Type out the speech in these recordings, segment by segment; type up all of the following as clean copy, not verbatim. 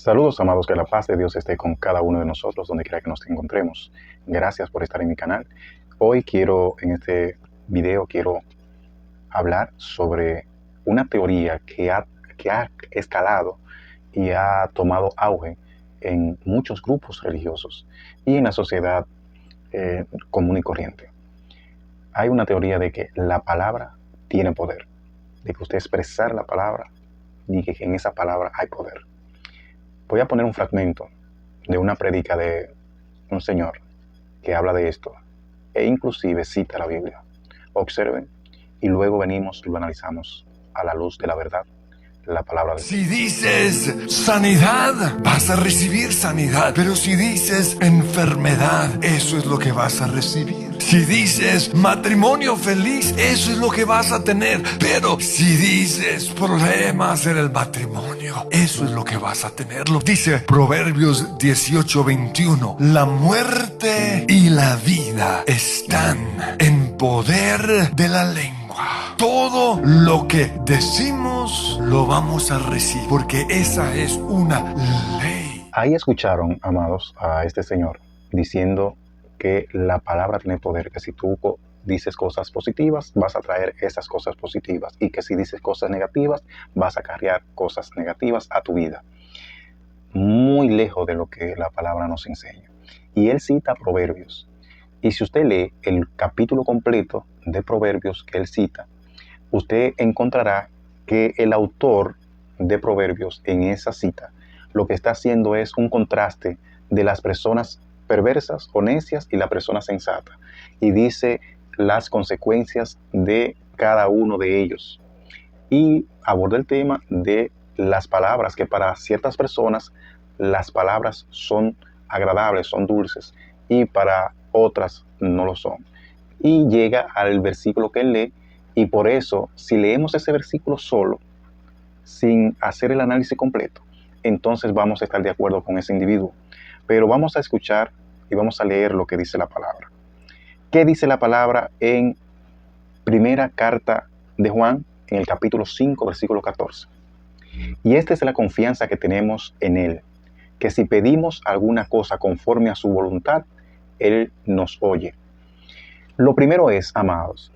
Saludos amados, que la paz de Dios esté con cada uno de nosotros, donde quiera que nos encontremos. Gracias por estar en mi canal. Hoy en este video, quiero hablar sobre una teoría que ha escalado y ha tomado auge en muchos grupos religiosos y en la sociedad común y corriente. Hay una teoría de que la palabra tiene poder, de que usted expresar la palabra y que en esa palabra hay poder. Voy a poner un fragmento de una prédica de un señor que habla de esto e inclusive cita la Biblia. Observen y luego venimos y lo analizamos a la luz de la verdad, la palabra de Dios. Si dices sanidad, vas a recibir sanidad. Pero si dices enfermedad, eso es lo que vas a recibir. Si dices matrimonio feliz, eso es lo que vas a tener. Pero si dices problemas en el matrimonio, eso es lo que vas a tener. Lo dice Proverbios 18:21. La muerte y la vida están en poder de la lengua. Todo lo que decimos lo vamos a recibir, porque esa es una ley. Ahí escucharon, amados, a este señor diciendo que la palabra tiene poder, que si tú dices cosas positivas, vas a traer esas cosas positivas, y que si dices cosas negativas, vas a acarrear cosas negativas a tu vida. Muy lejos de lo que la palabra nos enseña. Y él cita Proverbios. Y si usted lee el capítulo completo de Proverbios que él cita, usted encontrará que el autor de Proverbios en esa cita lo que está haciendo es un contraste de las personas perversas o necias y la persona sensata. Y dice las consecuencias de cada uno de ellos. Y aborda el tema de las palabras, que para ciertas personas las palabras son agradables, son dulces, y para otras no lo son. Y llega al versículo que él lee, y por eso, si leemos ese versículo solo, sin hacer el análisis completo, entonces vamos a estar de acuerdo con ese individuo. Pero vamos a escuchar y vamos a leer lo que dice la palabra. ¿Qué dice la palabra en primera carta de Juan, en el capítulo 5, versículo 14? Y esta es la confianza que tenemos en Él, que si pedimos alguna cosa conforme a su voluntad, Él nos oye. Lo primero es, amados,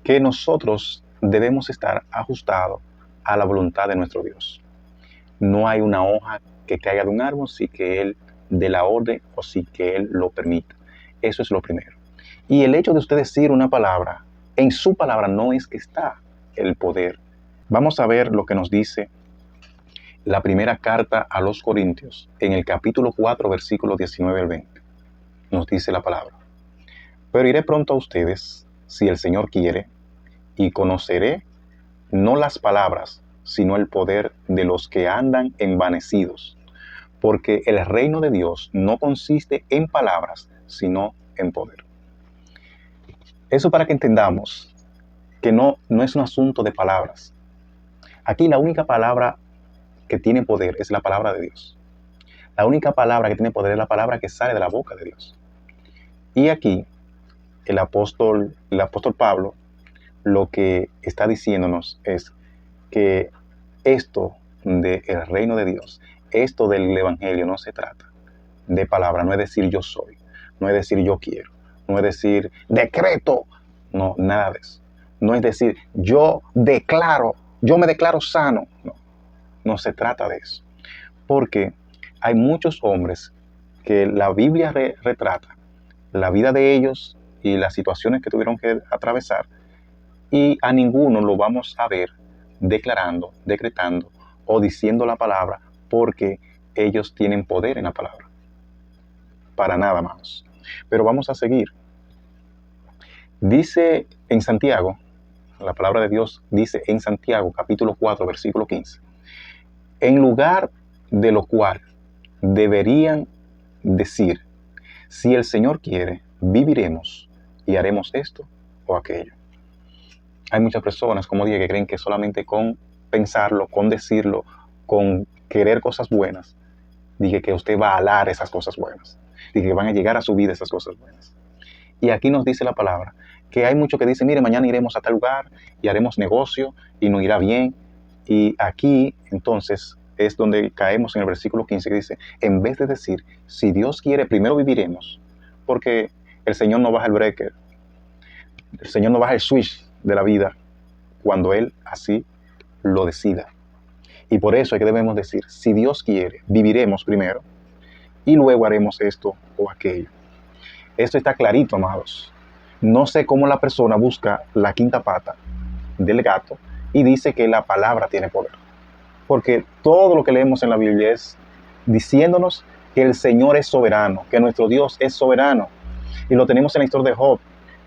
que nosotros debemos estar ajustados a la voluntad de nuestro Dios. No hay una hoja que caiga de un árbol sin que Él dé la orden o sin que Él lo permita. Eso es lo primero. Y el hecho de usted decir una palabra, en su palabra no es que está el poder. Vamos a ver lo que nos dice la primera carta a los Corintios, en el capítulo 4, versículos 19 al 20. Nos dice la palabra: pero iré pronto a ustedes, si el Señor quiere, y conoceré no las palabras, sino el poder de los que andan envanecidos, porque el reino de Dios no consiste en palabras, sino en poder. Eso para que entendamos que no es un asunto de palabras. Aquí la única palabra que tiene poder es la palabra de Dios. La única palabra que tiene poder es la palabra que sale de la boca de Dios. Y aquí el apóstol Pablo lo que está diciéndonos es que esto del reino de Dios, esto del evangelio, no se trata de palabra. No es decir yo soy, no es decir yo quiero, no es decir decreto, no, nada de eso. No es decir yo declaro, yo me declaro sano. No se trata de eso. Porque hay muchos hombres que la Biblia retrata la vida de ellos y las situaciones que tuvieron que atravesar, y a ninguno lo vamos a ver declarando, decretando o diciendo la palabra porque ellos tienen poder en la palabra. Para nada más. Pero vamos a seguir. Dice en Santiago, la palabra de Dios dice en Santiago capítulo 4, versículo 15: en lugar de lo cual deberían decir, si el Señor quiere, viviremos y haremos esto o aquello. Hay muchas personas, como dije, que creen que solamente con pensarlo, con decirlo, con querer cosas buenas, dije que usted va a alar esas cosas buenas, dije que van a llegar a su vida esas cosas buenas. Y aquí nos dice la palabra que hay muchos que dicen, mire, mañana iremos a tal lugar y haremos negocio y nos irá bien. Y aquí entonces es donde caemos en el versículo 15 que dice, en vez de decir, si Dios quiere, primero viviremos, porque el Señor no baja el breaker, el Señor no baja el switch de la vida cuando Él así lo decida. Y por eso es que debemos decir, si Dios quiere, viviremos primero y luego haremos esto o aquello. Esto está clarito, amados. No sé cómo la persona busca la quinta pata del gato y dice que la palabra tiene poder. Porque todo lo que leemos en la Biblia es diciéndonos que el Señor es soberano, que nuestro Dios es soberano. Y lo tenemos en la historia de Job.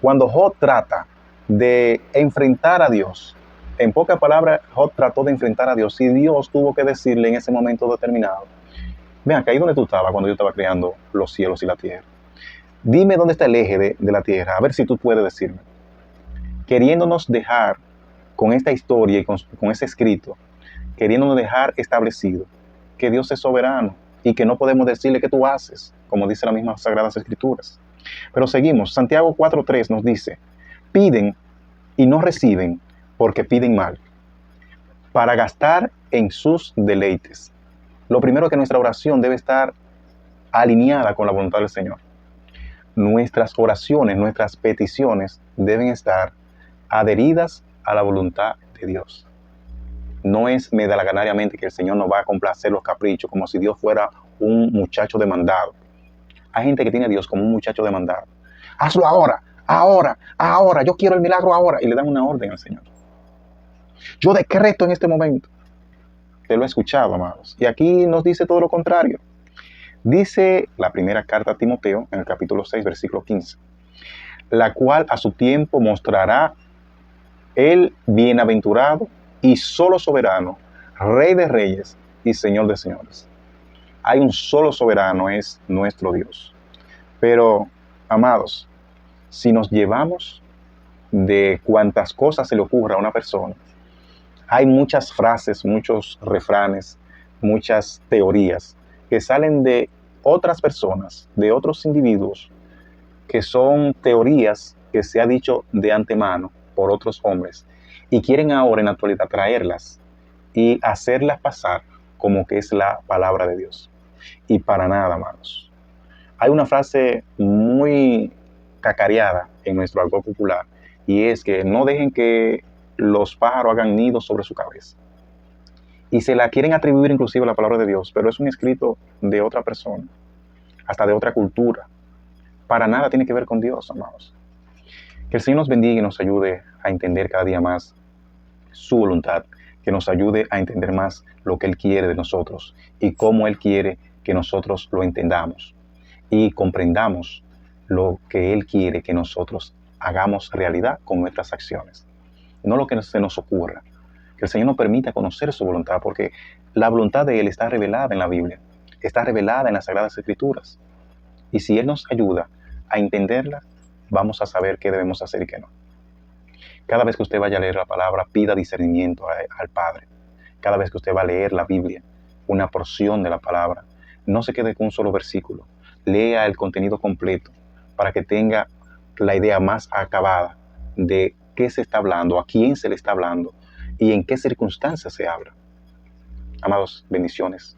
Cuando Job trata de enfrentar a Dios, en pocas palabras, Job trató de enfrentar a Dios y Dios tuvo que decirle en ese momento determinado, ven acá, ¿ahí donde tú estabas cuando yo estaba creando los cielos y la tierra? Dime dónde está el eje de la tierra, a ver si tú puedes decirme. Queriéndonos dejar con esta historia y con ese escrito, queriéndonos dejar establecido que Dios es soberano y que no podemos decirle qué tú haces, como dice las mismas Sagradas Escrituras. Pero seguimos, Santiago 4:3 nos dice, piden y no reciben porque piden mal, para gastar en sus deleites. Lo primero es que nuestra oración debe estar alineada con la voluntad del Señor. Nuestras oraciones, nuestras peticiones deben estar adheridas a la voluntad de Dios. No es medalaganariamente que el Señor nos va a complacer los caprichos, como si Dios fuera un muchacho demandado. Hay gente que tiene a Dios como un muchacho demandado. Hazlo ahora, ahora, ahora, yo quiero el milagro ahora. Y le dan una orden al Señor. Yo decreto en este momento. Te lo he escuchado, amados. Y aquí nos dice todo lo contrario. Dice la primera carta a Timoteo, en el capítulo 6, versículo 15, la cual a su tiempo mostrará el bienaventurado y solo soberano, Rey de reyes y Señor de señores. Hay un solo soberano, es nuestro Dios. Pero, amados, si nos llevamos de cuantas cosas se le ocurra a una persona, hay muchas frases, muchos refranes, muchas teorías que salen de otras personas, de otros individuos, que son teorías que se ha dicho de antemano por otros hombres y quieren ahora en la actualidad traerlas y hacerlas pasar como que es la palabra de Dios. Y para nada, hermanos. Hay una frase muy cacareada en nuestro argot popular y es que no dejen que los pájaros hagan nidos sobre su cabeza. Y se la quieren atribuir inclusive a la palabra de Dios, pero es un escrito de otra persona, hasta de otra cultura. Para nada tiene que ver con Dios, amados. Que el Señor nos bendiga y nos ayude a entender cada día más su voluntad, que nos ayude a entender más lo que Él quiere de nosotros y cómo Él quiere que nosotros lo entendamos y comprendamos lo que Él quiere que nosotros hagamos realidad con nuestras acciones, no lo que se nos ocurra. Que el Señor nos permita conocer su voluntad, porque la voluntad de Él está revelada en la Biblia, está revelada en las Sagradas Escrituras. Y si Él nos ayuda a entenderla, vamos a saber qué debemos hacer y qué no. Cada vez que usted vaya a leer la palabra, pida discernimiento al Padre. Cada vez que usted va a leer la Biblia, una porción de la palabra, no se quede con un solo versículo. Lea el contenido completo para que tenga la idea más acabada de qué se está hablando, a quién se le está hablando y en qué circunstancias se habla. Amados, bendiciones.